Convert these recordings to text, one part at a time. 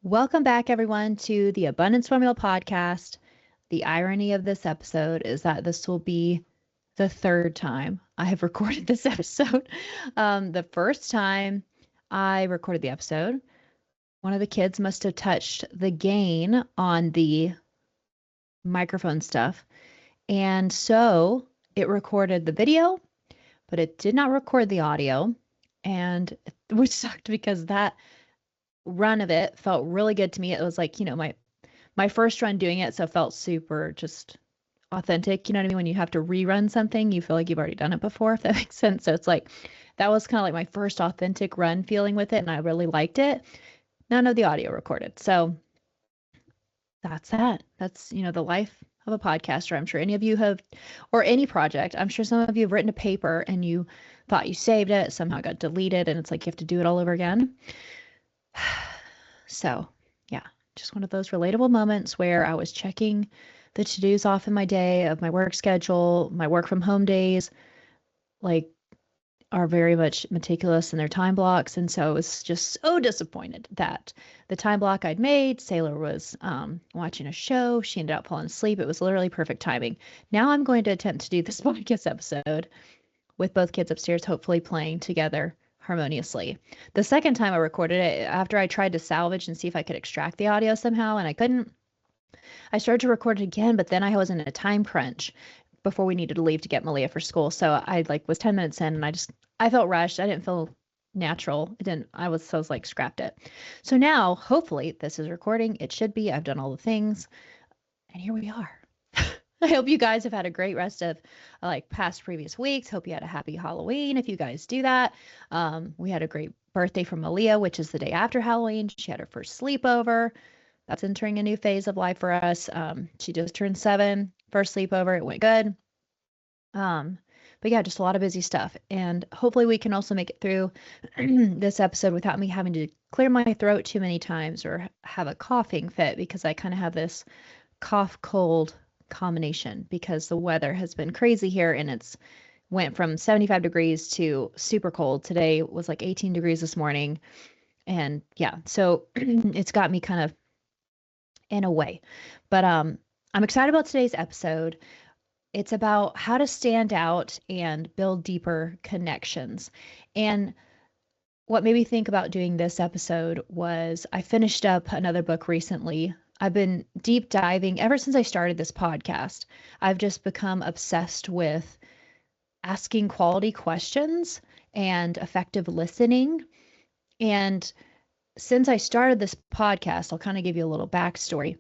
Welcome back, everyone, to the Abundance Formula podcast. The irony of this episode is that this will be the third time I have recorded this episode. The first time I recorded the episode, one of the kids must have touched the gain on the microphone stuff. And so it recorded the video, but it did not record the audio. And which sucked because that run of it felt really good to me. It was like, my first run doing it, so it felt super just authentic. You know what I mean? When you have to rerun something, you feel like you've already done it before, if that makes sense. So it's like that was kind of like my first authentic run feeling with it, and I really liked it. None of the audio recorded. So that's that. That's, the life of a podcaster. I'm sure any of you have, or any project, I'm sure some of you have written a paper and you thought you saved it, somehow got deleted, and it's like you have to do it all over again. So, yeah, just one of those relatable moments where I was checking the to-dos off in my day of my work schedule. My work from home days, like, are very much meticulous in their time blocks. And so I was just so disappointed that the time block I'd made, Sailor was watching a show. She ended up falling asleep. It was literally perfect timing. Now I'm going to attempt to do this podcast episode with both kids upstairs, hopefully playing together harmoniously. The second time I recorded it, after I tried to salvage and see if I could extract the audio somehow, and I couldn't, I started to record it again, but then I was in a time crunch before we needed to leave to get Malia for school. So I was 10 minutes in and I felt rushed. I didn't feel natural. I was like, scrapped it. So now, hopefully this is recording. It should be. I've done all the things and here we are. I hope you guys have had a great rest of past previous weeks. Hope you had a happy Halloween if you guys do that. We had a great birthday from Malia, which is the day after Halloween. She had her first sleepover. That's entering a new phase of life for us. She just turned 7. First sleepover. It went good. But yeah, just a lot of busy stuff. And hopefully we can also make it through this episode without me having to clear my throat too many times or have a coughing fit, because I kind of have this cough cold combination because the weather has been crazy here and it's went from 75 degrees to super cold. Today was like 18 degrees this morning. And yeah, so it's got me kind of in a way. But I'm excited about today's episode. It's about how to stand out and build deeper connections. And what made me think about doing this episode was I finished up another book recently. I've been deep diving ever since I started this podcast. I've just become obsessed with asking quality questions and effective listening. And since I started this podcast, I'll kind of give you a little backstory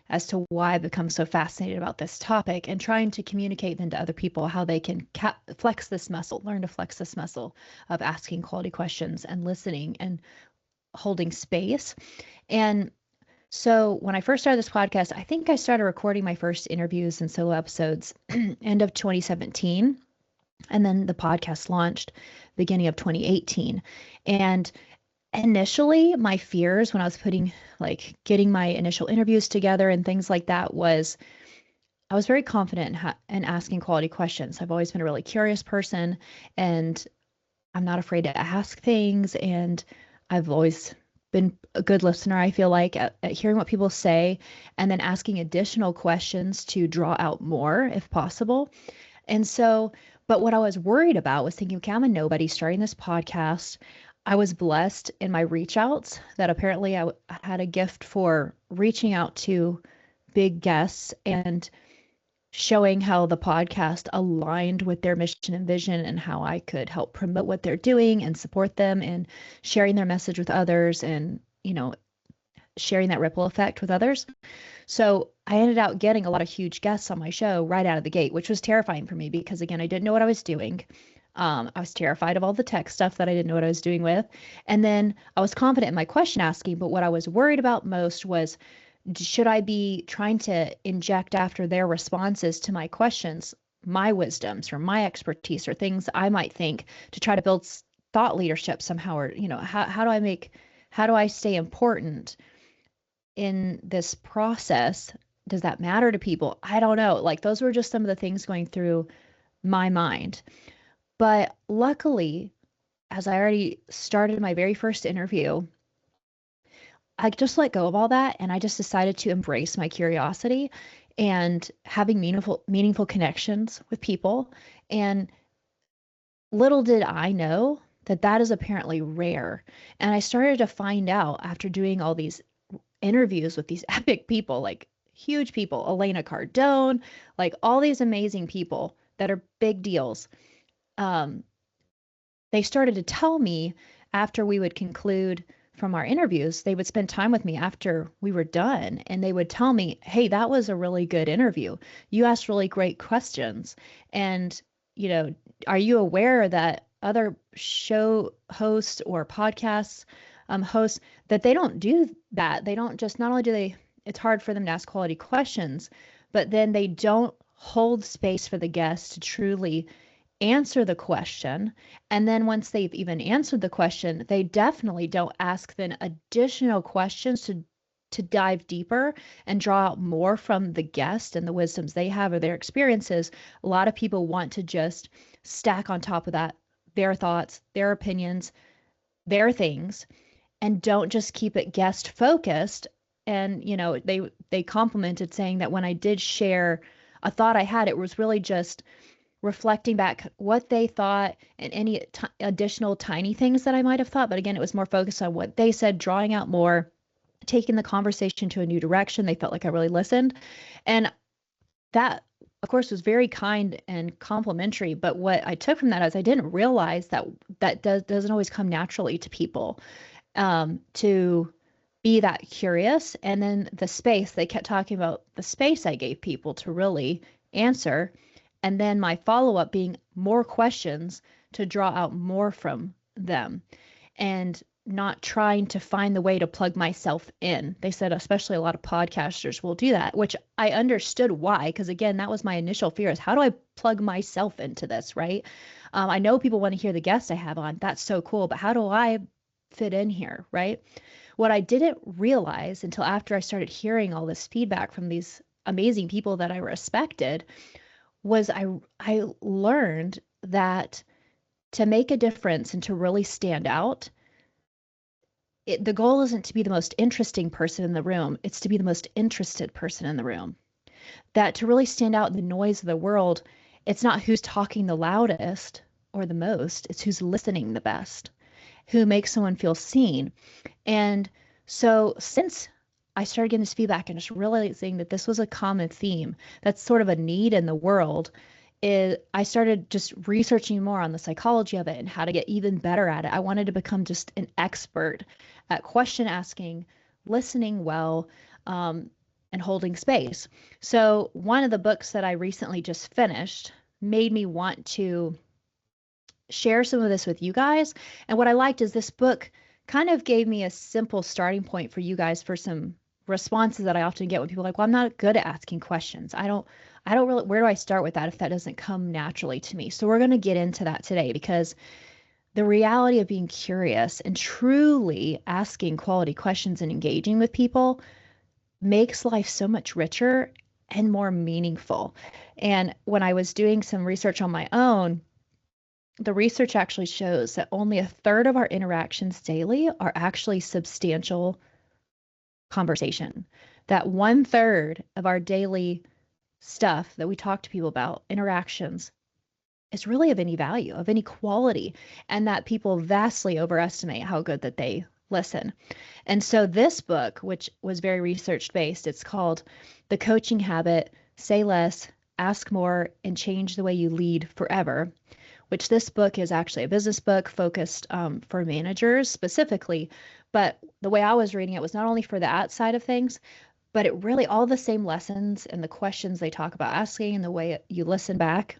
as to why I've become so fascinated about this topic and trying to communicate then to other people how they can flex this muscle, learn to flex this muscle of asking quality questions and listening and holding space. And so when I first started this podcast, I think I started recording my first interviews and solo episodes end of 2017. And then the podcast launched beginning of 2018. And initially, my fears when I was getting my initial interviews together and things like that was I was very confident in asking quality questions. I've always been a really curious person and I'm not afraid to ask things. And I've always been a good listener, I feel like, at hearing what people say and then asking additional questions to draw out more if possible. And so, but what I was worried about was thinking, okay, I'm a nobody starting this podcast. I was blessed in my reach outs that apparently I had a gift for reaching out to big guests and showing how the podcast aligned with their mission and vision and how I could help promote what they're doing and support them and sharing their message with others and, sharing that ripple effect with others. So I ended up getting a lot of huge guests on my show right out of the gate, which was terrifying for me because, again, I didn't know what I was doing. I was terrified of all the tech stuff that I didn't know what I was doing with. And then I was confident in my question asking, but what I was worried about most was, should I be trying to inject after their responses to my questions, my wisdoms or my expertise or things I might think to try to build thought leadership somehow, or, how do I stay important in this process? Does that matter to people? I don't know. Like, those were just some of the things going through my mind. But luckily, as I already started my very first interview, I just let go of all that and I just decided to embrace my curiosity and having meaningful connections with people. And little did I know that that is apparently rare. And I started to find out after doing all these interviews with these epic people, like huge people, Elena Cardone, like all these amazing people that are big deals. Um, they started to tell me after we would conclude from our interviews, they would spend time with me after we were done and they would tell me, "Hey, that was a really good interview. You asked really great questions. And, you know, are you aware that other show hosts or podcasts hosts that they don't do that? They don't just not only do they it's hard for them to ask quality questions, but then they don't hold space for the guests to truly answer the question. And then once they've even answered the question, they definitely don't ask then additional questions to dive deeper and draw out more from the guest and the wisdoms they have or their experiences. A lot of people want to just stack on top of that their thoughts, their opinions, their things, and don't just keep it guest focused. And they complimented saying that when I did share a thought I had, it was really just reflecting back what they thought and any additional tiny things that I might have thought. But again, it was more focused on what they said, drawing out more, taking the conversation to a new direction. They felt like I really listened. And that, of course, was very kind and complimentary. But what I took from that is I didn't realize that doesn't always come naturally to people, to be that curious. And then the space, they kept talking about the space I gave people to really answer. And then my follow up being more questions to draw out more from them and not trying to find the way to plug myself in. They said, especially a lot of podcasters will do that, which I understood why, because again, that was my initial fear is how do I plug myself into this, right? I know people want to hear the guests I have on. That's so cool. But how do I fit in here, right? What I didn't realize until after I started hearing all this feedback from these amazing people that I respected was I learned that to make a difference and to really stand out, the goal isn't to be the most interesting person in the room, it's to be the most interested person in the room. That to really stand out in the noise of the world, it's not who's talking the loudest or the most, it's who's listening the best, who makes someone feel seen. And so since I started getting this feedback and just realizing that this was a common theme, that's sort of a need in the world, I started just researching more on the psychology of it and how to get even better at it. I wanted to become just an expert at question asking, listening well, and holding space. So one of the books that I recently just finished made me want to share some of this with you guys. And what I liked is this book kind of gave me a simple starting point for you guys for some responses that I often get when people are like, well, I'm not good at asking questions. I don't really, where do I start with that if that doesn't come naturally to me? So we're going to get into that today because the reality of being curious and truly asking quality questions and engaging with people makes life so much richer and more meaningful. And when I was doing some research on my own, the research actually shows that only a third of our interactions daily are actually substantial conversation. That one third of our daily stuff that we talk to people about, interactions, is really of any value, of any quality, and that people vastly overestimate how good that they listen. And so this book, which was very research based, it's called The Coaching Habit, Say Less, Ask More, and Change the Way You Lead Forever, which this book is actually a business book focused for managers specifically. But the way I was reading it was not only for that side of things, but it really all the same lessons and the questions they talk about asking and the way you listen back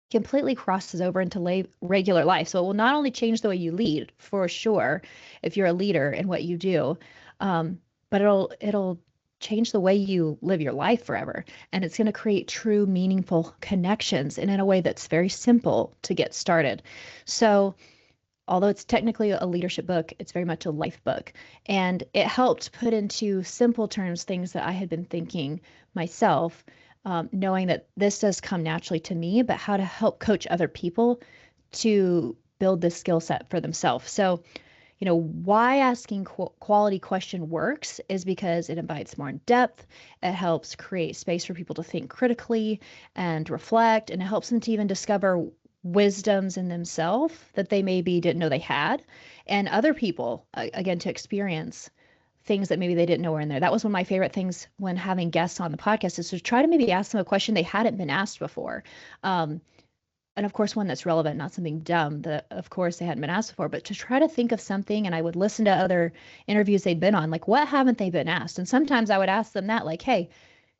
completely crosses over into regular life. So it will not only change the way you lead for sure, if you're a leader in what you do, but it'll change the way you live your life forever. And it's going to create true, meaningful connections and in a way that's very simple to get started. So although it's technically a leadership book, it's very much a life book. And it helped put into simple terms things that I had been thinking myself, knowing that this does come naturally to me, but how to help coach other people to build this skill set for themselves. So, Why asking quality question works is because it invites more in depth. It helps create space for people to think critically and reflect, and it helps them to even discover wisdoms in themselves that they maybe didn't know they had, and other people, again, to experience things that maybe they didn't know were in there. That was one of my favorite things when having guests on the podcast, is to try to maybe ask them a question they hadn't been asked before. And of course, one that's relevant, not something dumb that, of course, they hadn't been asked before, but to try to think of something. And I would listen to other interviews they'd been on, like, what haven't they been asked? And sometimes I would ask them that, like, hey,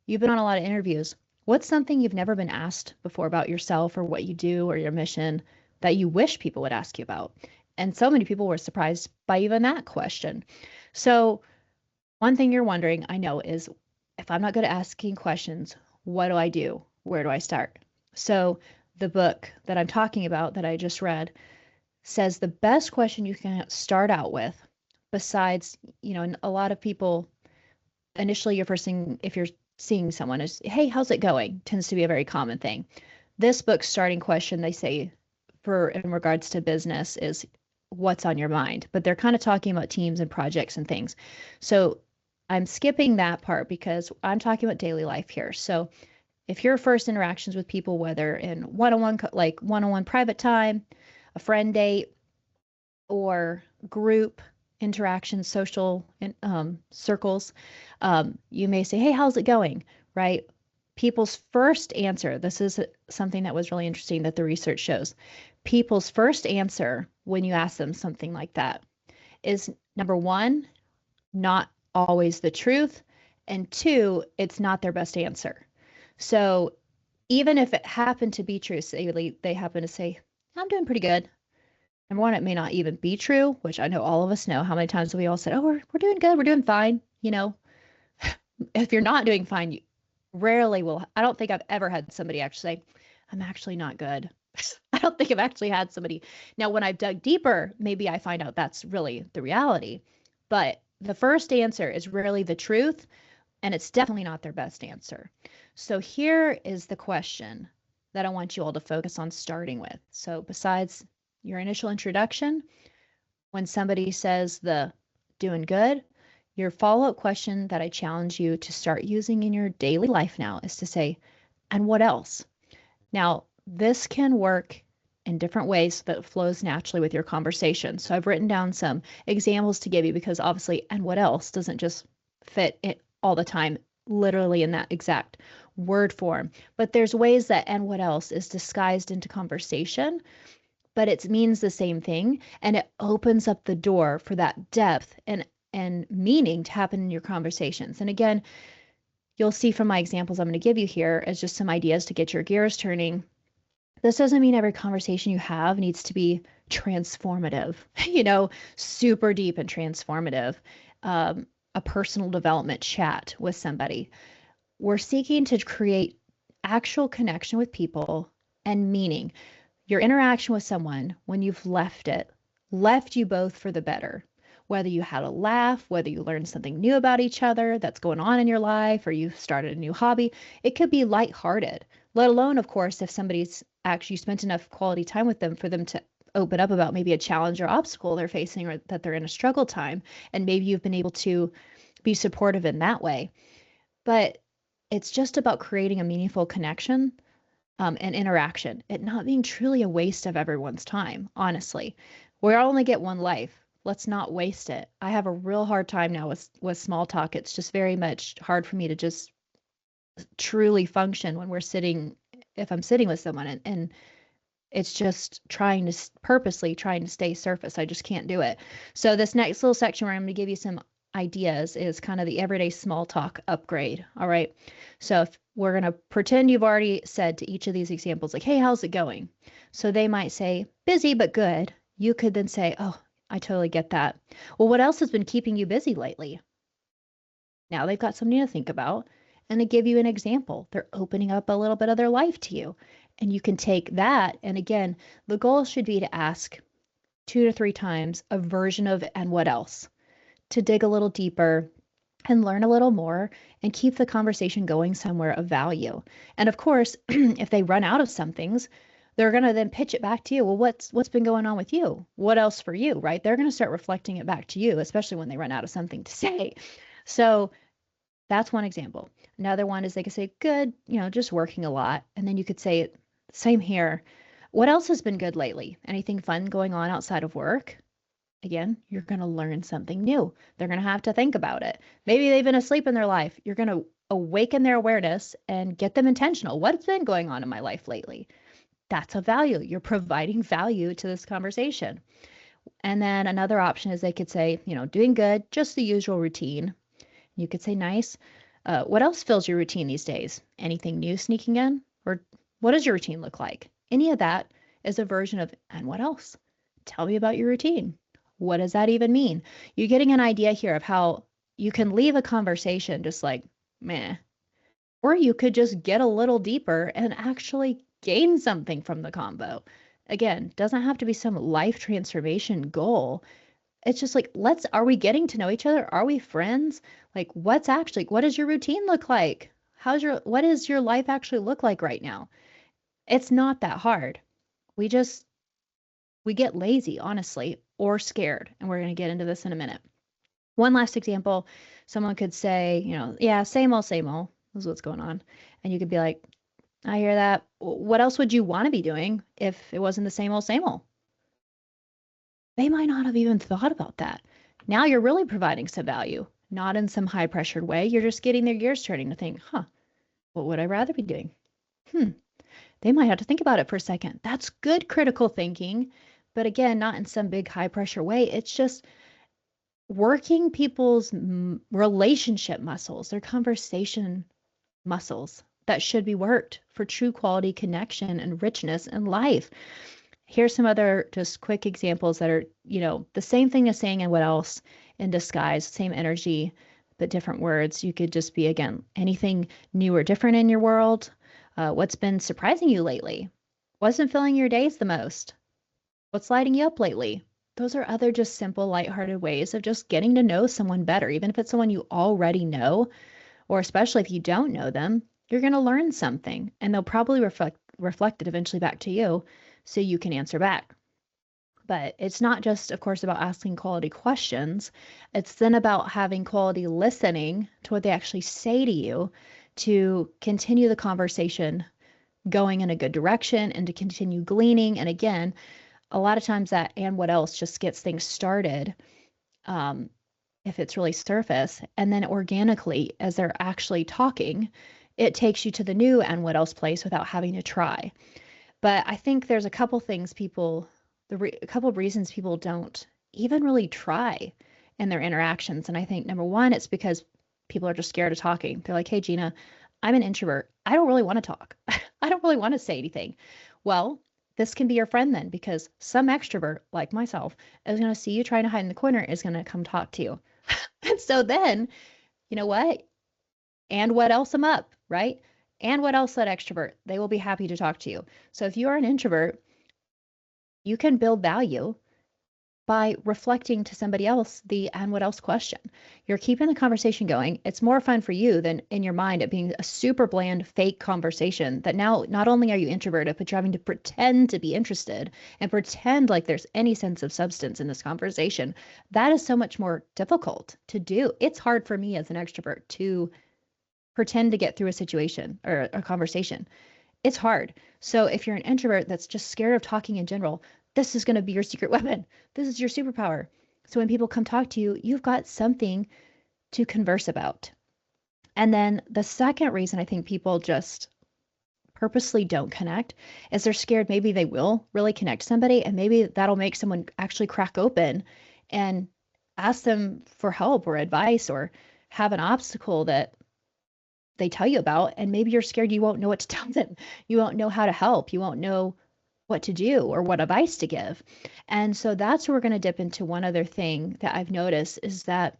you've been on a lot of interviews. What's something you've never been asked before about yourself or what you do or your mission that you wish people would ask you about? And so many people were surprised by even that question. So one thing you're wondering, I know, is if I'm not good at asking questions, what do I do? Where do I start? So the book that I'm talking about that I just read says the best question you can start out with, besides, and a lot of people, initially your first thing, if you're seeing someone, is, hey, how's it going? Tends to be a very common thing. This book's starting question, they say, for in regards to business, is what's on your mind? But they're kind of talking about teams and projects and things. So I'm skipping that part because I'm talking about daily life here. So if your first interactions with people, whether in one-on-one private time, a friend date, or group interactions, social circles, you may say, hey, how's it going? Right? People's first answer, this is something that was really interesting that the research shows. People's first answer when you ask them something like that is, number one, not always the truth, and two, it's not their best answer. So even if it happened to be true, say they happen to say, I'm doing pretty good. Number one, it may not even be true, which I know all of us know. How many times have we all said, oh, we're doing good, we're doing fine. If you're not doing fine, you rarely will. I don't think I've ever had somebody actually say, I'm actually not good. I don't think I've actually had somebody. Now, when I've dug deeper, maybe I find out that's really the reality. But the first answer is rarely the truth, and it's definitely not their best answer. So here is the question that I want you all to focus on starting with. So besides your initial introduction, when somebody says the doing good, your follow-up question that I challenge you to start using in your daily life now is to say, and what else? Now, this can work in different ways that flows naturally with your conversation. So I've written down some examples to give you because obviously, and what else doesn't just fit it all the time, literally in that exact word form. But there's ways that and what else is disguised into conversation, but it means the same thing, and it opens up the door for that depth and meaning to happen in your conversations. And again, you'll see from my examples I'm going to give you here as just some ideas to get your gears turning. This doesn't mean every conversation you have needs to be transformative, super deep and transformative, a personal development chat with somebody. We're seeking to create actual connection with people and meaning. Your interaction with someone, when you've left you both for the better. Whether you had a laugh, whether you learned something new about each other that's going on in your life, or you started a new hobby, it could be lighthearted, let alone, of course, if somebody's actually spent enough quality time with them for them to open up about maybe a challenge or obstacle they're facing, or that they're in a struggle time, and maybe you've been able to be supportive in that way. But it's just about creating a meaningful connection and interaction, it not being truly a waste of everyone's time, honestly. We only get one life. Let's not waste it. I have a real hard time now with small talk. It's just very much hard for me to just truly function when if I'm sitting with someone, and it's just purposely trying to stay surface. I just can't do it. So this next little section where I'm going to give you some ideas is kind of the everyday small talk upgrade. All right. So if we're going to pretend you've already said to each of these examples, like, hey, how's it going? So they might say, busy, but good. You could then say, oh, I totally get that. Well, what else has been keeping you busy lately? Now they've got something to think about, and they give you an example. They're opening up a little bit of their life to you, and you can take that. And again, the goal should be to ask 2 to 3 times a version of and what else, to dig a little deeper and learn a little more and keep the conversation going somewhere of value. And of course, if they run out of some things, they're going to then pitch it back to you. Well, what's been going on with you? What else for you, right? They're going to start reflecting it back to you, especially when they run out of something to say. So that's one example. Another one is they could say, good, just working a lot. And then you could say, same here. What else has been good lately? Anything fun going on outside of work? Again, you're going to learn something new. They're going to have to think about it. Maybe they've been asleep in their life. You're going to awaken their awareness and get them intentional. What's been going on in my life lately? That's a value. You're providing value to this conversation. And then another option is they could say, doing good, just the usual routine. You could say, nice. What else fills your routine these days? Anything new sneaking in? Or what does your routine look like? Any of that is a version of, and what else? Tell me about your routine. What does that even mean? You're getting an idea here of how you can leave a conversation just like, meh. Or you could just get a little deeper and actually gain something from the combo. Again, doesn't have to be some life transformation goal. It's just like, are we getting to know each other? Are we friends? Like, what does your routine look like? What does your life actually look like right now? It's not that hard. We get lazy, honestly, or scared. And we're going to get into this in a minute. One last example, someone could say, yeah, same old, this is what's going on. And you could be like, I hear that. What else would you want to be doing if it wasn't the same old? They might not have even thought about that. Now you're really providing some value, not in some high pressured way. You're just getting their gears turning to think, what would I rather be doing? They might have to think about it for a second. That's good critical thinking. But again, not in some big high pressure way. It's just working people's relationship muscles, their conversation muscles that should be worked for true quality connection and richness in life. Here's some other just quick examples that are, the same thing as saying and what else in disguise, same energy, but different words. You could just be, again, anything new or different in your world. What's been surprising you lately? What's been filling your days the most? What's lighting you up lately? Those are other just simple, lighthearted ways of just getting to know someone better, even if it's someone you already know, or especially if you don't know them, you're going to learn something and they'll probably reflect it eventually back to you so you can answer back. But it's not just, of course, about asking quality questions. It's then about having quality listening to what they actually say to you to continue the conversation going in a good direction and to continue gleaning. And again, a lot of times that and what else just gets things started if it's really surface. And then organically, as they're actually talking, it takes you to the new and what else place without having to try. But I think there's a couple things a couple of reasons people don't even really try in their interactions. And I think number one, it's because people are just scared of talking. They're like, hey, Jeana, I'm an introvert. I don't really want to talk. I don't really want to say anything. Well, this can be your friend then, because some extrovert like myself is going to see you trying to hide in the corner, is going to come talk to you. And so then, you know what? And what else them up, right? And what else that extrovert? They will be happy to talk to you. So if you are an introvert, you can build value by reflecting to somebody else the and what else question. You're keeping the conversation going. It's more fun for you than in your mind it being a super bland, fake conversation that now not only are you introverted, but you're having to pretend to be interested and pretend like there's any sense of substance in this conversation. That is so much more difficult to do. It's hard for me as an extrovert to pretend to get through a situation or a conversation. It's hard. So if you're an introvert that's just scared of talking in general, this is going to be your secret weapon. This is your superpower. So when people come talk to you, you've got something to converse about. And then the second reason I think people just purposely don't connect is they're scared maybe they will really connect to somebody and maybe that'll make someone actually crack open and ask them for help or advice or have an obstacle that they tell you about, and maybe you're scared you won't know what to tell them. You won't know how to help. You won't know what to do or what advice to give. And so that's where we're going to dip into one other thing that I've noticed is that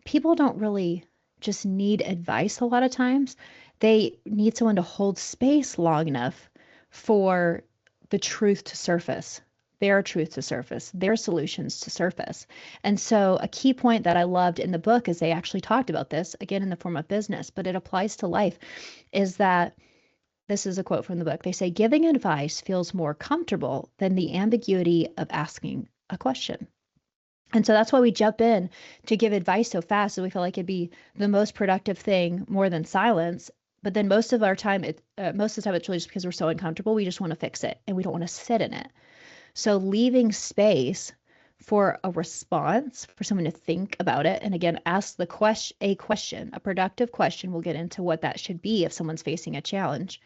people don't really just need advice a lot of times. They need someone to hold space long enough for the truth to surface, their truth to surface, their solutions to surface. And so a key point that I loved in the book is they actually talked about this, again, in the form of business, but it applies to life, is that This is a quote from the book. They say, giving advice feels more comfortable than the ambiguity of asking a question. And so that's why we jump in to give advice so fast, so we feel like it'd be the most productive thing more than silence. But then most of the time, it's really just because we're so uncomfortable. We just want to fix it and we don't want to sit in it. So leaving space for a response, for someone to think about it, and again, ask a productive question. We'll get into what that should be if someone's facing a challenge.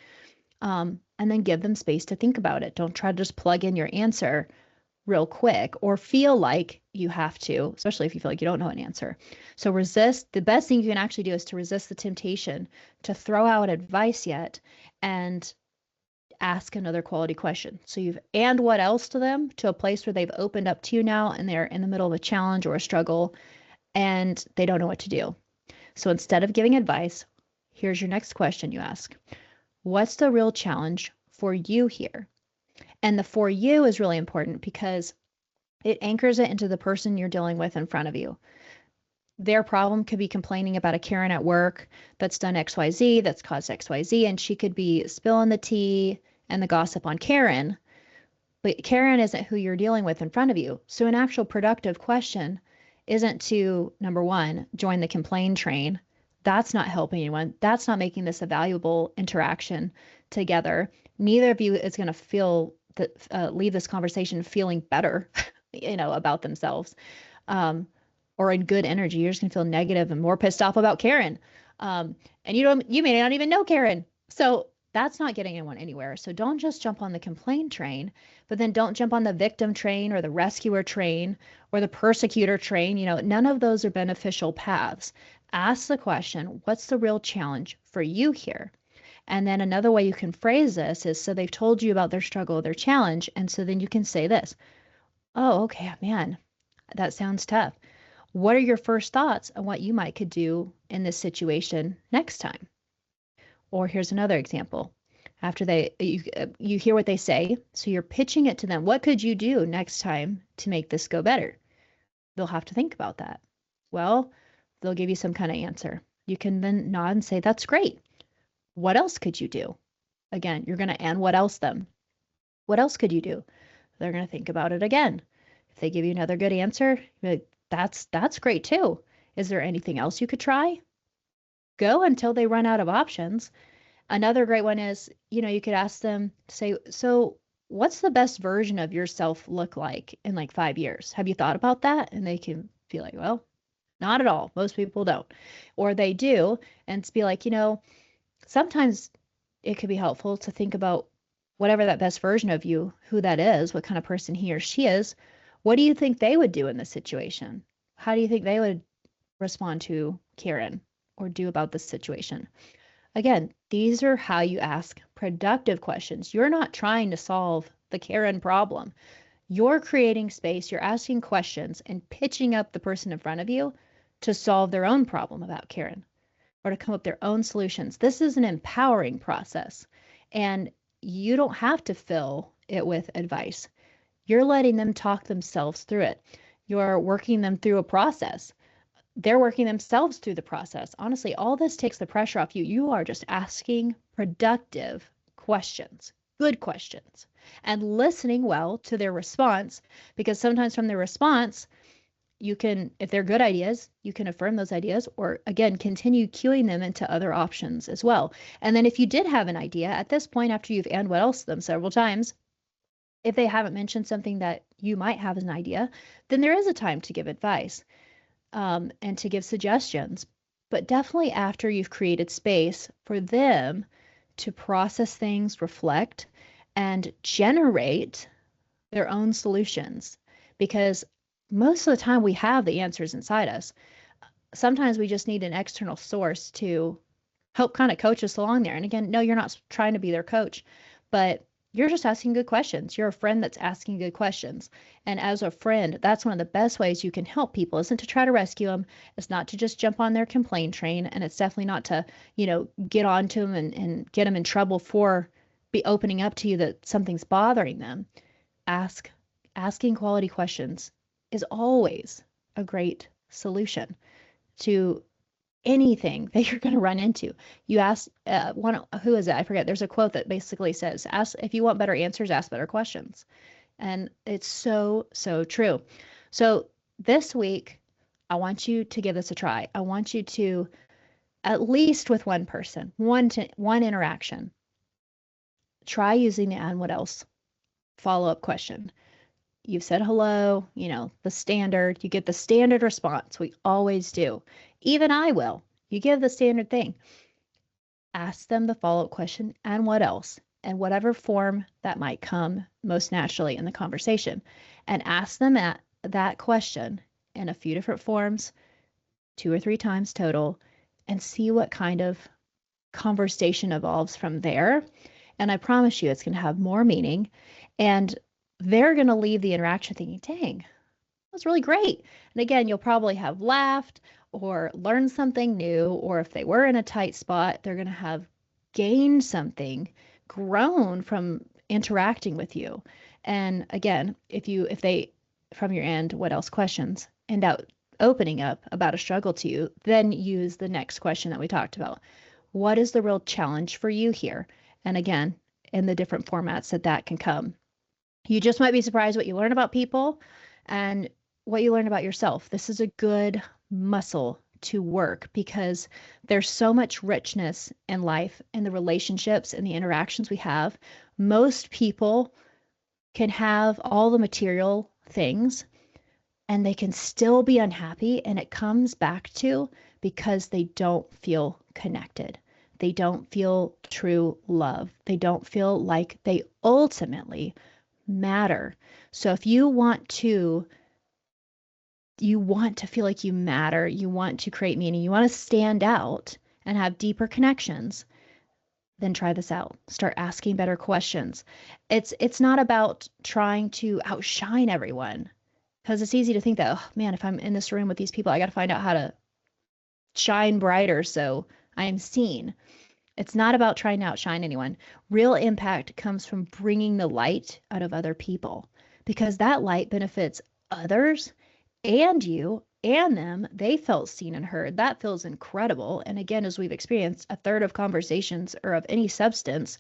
And then give them space to think about it. Don't try to just plug in your answer real quick or feel like you have to, especially if you feel like you don't know an answer. So resist. The best thing you can actually do is to resist the temptation to throw out advice yet and ask another quality question. So and what else to them, to a place where they've opened up to you now and they're in the middle of a challenge or a struggle and they don't know what to do. So instead of giving advice, here's your next question you ask. What's the real challenge for you here? And the for you is really important because it anchors it into the person you're dealing with in front of you. Their problem could be complaining about a Karen at work that's done XYZ, that's caused XYZ, and she could be spilling the tea and the gossip on Karen. But Karen isn't who you're dealing with in front of you. So an actual productive question isn't to, number one, join the complain train. That's not helping anyone. That's not making this a valuable interaction together. Neither of you is going to feel that leave this conversation feeling better, about themselves, or in good energy. You're just going to feel negative and more pissed off about Karen. And you may not even know Karen. So that's not getting anyone anywhere. So don't just jump on the complaint train, but then don't jump on the victim train or the rescuer train or the persecutor train. None of those are beneficial paths. Ask the question, what's the real challenge for you here? And then another way you can phrase this is, so they've told you about their struggle, their challenge. And so then you can say this, oh, okay, man, that sounds tough. What are your first thoughts on what you might could do in this situation next time? Or here's another example. After you hear what they say, so you're pitching it to them. What could you do next time to make this go better? They'll have to think about that. Well, they'll give you some kind of answer. You can then nod and say, that's great. What else could you do? Again, you're going to and what else them. What else could you do? They're going to think about it again. If they give you another good answer, that's great too. Is there anything else you could try? Go until they run out of options. Another great one is, you could ask them, say, so what's the best version of yourself look like in like 5 years? Have you thought about that? And they can be like, well, not at all. Most people don't. Or they do, and it's be like, sometimes it could be helpful to think about whatever that best version of you, who that is, what kind of person he or she is. What do you think they would do in this situation? How do you think they would respond to Karen or do about this situation? Again, these are how you ask productive questions. You're not trying to solve the Karen problem. You're creating space, you're asking questions and pitching up the person in front of you to solve their own problem about Karen or to come up with their own solutions. This is an empowering process, and you don't have to fill it with advice. You're letting them talk themselves through it. You're working them through a process. They're working themselves through the process. Honestly, all this takes the pressure off you. You are just asking productive questions, good questions, and listening well to their response, because sometimes from their response, you can, if they're good ideas, you can affirm those ideas or again, continue cueing them into other options as well. And then if you did have an idea at this point, after you've and what else them several times, if they haven't mentioned something that you might have as an idea, then there is a time to give advice and to give suggestions. But definitely after you've created space for them to process things, reflect, and generate their own solutions. Because most of the time we have the answers inside us. Sometimes we just need an external source to help kind of coach us along there. And again, no, you're not trying to be their coach, but you're just asking good questions. You're a friend that's asking good questions. And as a friend, that's one of the best ways you can help people, isn't to try to rescue them. It's not to just jump on their complaint train. And it's definitely not to, get onto them and get them in trouble for be opening up to you that something's bothering them. Asking quality questions is always a great solution to anything that you're going to run into. You ask who is it? I forget. There's a quote that basically says, ask if you want better answers, ask better questions. And it's so, so true. So this week, I want you to give this a try. I want you to, at least with one person, one interaction, try using the and what else follow-up question. You've said hello, the standard. You get the standard response. We always do. Even I will. You give the standard thing. Ask them the follow-up question, and what else? And whatever form that might come most naturally in the conversation. And ask them that question in a few different forms, 2 or 3 times total, and see what kind of conversation evolves from there. And I promise you, it's going to have more meaning. And they're going to leave the interaction thinking, dang, that was really great. And again, you'll probably have laughed or learned something new, or if they were in a tight spot, they're going to have gained something, grown from interacting with you. And again, if they, from your end, what else questions, end up opening up about a struggle to you, then use the next question that we talked about. What is the real challenge for you here? And again, in the different formats that can come. You just might be surprised what you learn about people and what you learn about yourself. This is a good muscle to work because there's so much richness in life and the relationships and the interactions we have. Most people can have all the material things and they can still be unhappy, and it comes back to because they don't feel connected. They don't feel true love. They don't feel like they ultimately matter. So if you want to feel like you matter, you want to create meaning, you want to stand out and have deeper connections, then try this out. Start asking better questions. It's not about trying to outshine everyone, because it's easy to think that, oh man, if I'm in this room with these people, I got to find out how to shine brighter so I am seen. It's not about trying to outshine anyone. Real impact comes from bringing the light out of other people, because that light benefits others and you and them. They felt seen and heard. That feels incredible. And again, as we've experienced, a third of conversations are of any substance.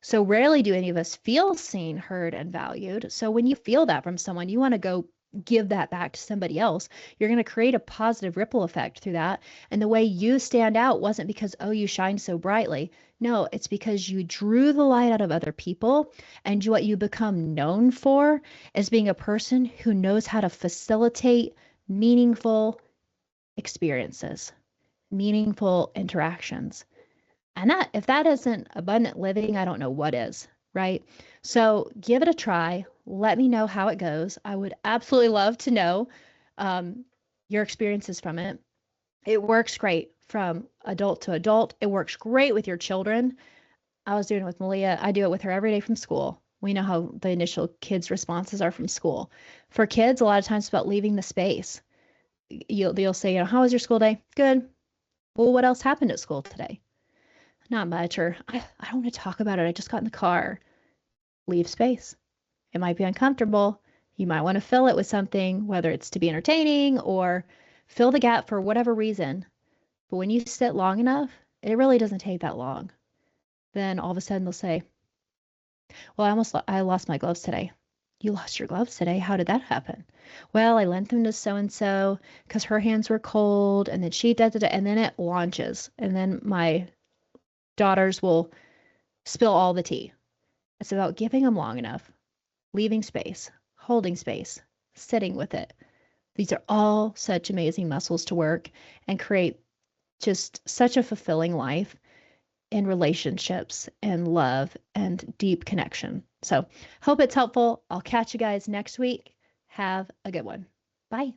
So rarely do any of us feel seen, heard, and valued. So when you feel that from someone, you want to go give that back to somebody else. You're going to create a positive ripple effect through that. And the way you stand out wasn't because, oh, you shine so brightly. No, it's because you drew the light out of other people. And what you become known for is being a person who knows how to facilitate meaningful experiences, meaningful interactions. And that, if that isn't abundant living, I don't know what is, right? So give it a try. Let me know how it goes. I would absolutely love to know your experiences from it. It works great from adult to adult. It works great with your children. I was doing it with Malia. I do it with her every day from school. We know how the initial kids' responses are from school. For kids, a lot of times it's about leaving the space. You'll say, how was your school day? Good. Well, what else happened at school today? Not much, or I don't want to talk about it. I just got in the car. Leave space. It might be uncomfortable. You might want to fill it with something, whether it's to be entertaining or fill the gap for whatever reason. But when you sit long enough, it really doesn't take that long. Then all of a sudden they'll say, well, I lost my gloves today. You lost your gloves today? How did that happen? Well, I lent them to so-and-so because her hands were cold, and then she da-da-da, and then it launches. And then my daughters will spill all the tea. It's about giving them long enough, leaving space, holding space, sitting with it. These are all such amazing muscles to work and create just such a fulfilling life in relationships and love and deep connection. So hope it's helpful. I'll catch you guys next week. Have a good one. Bye.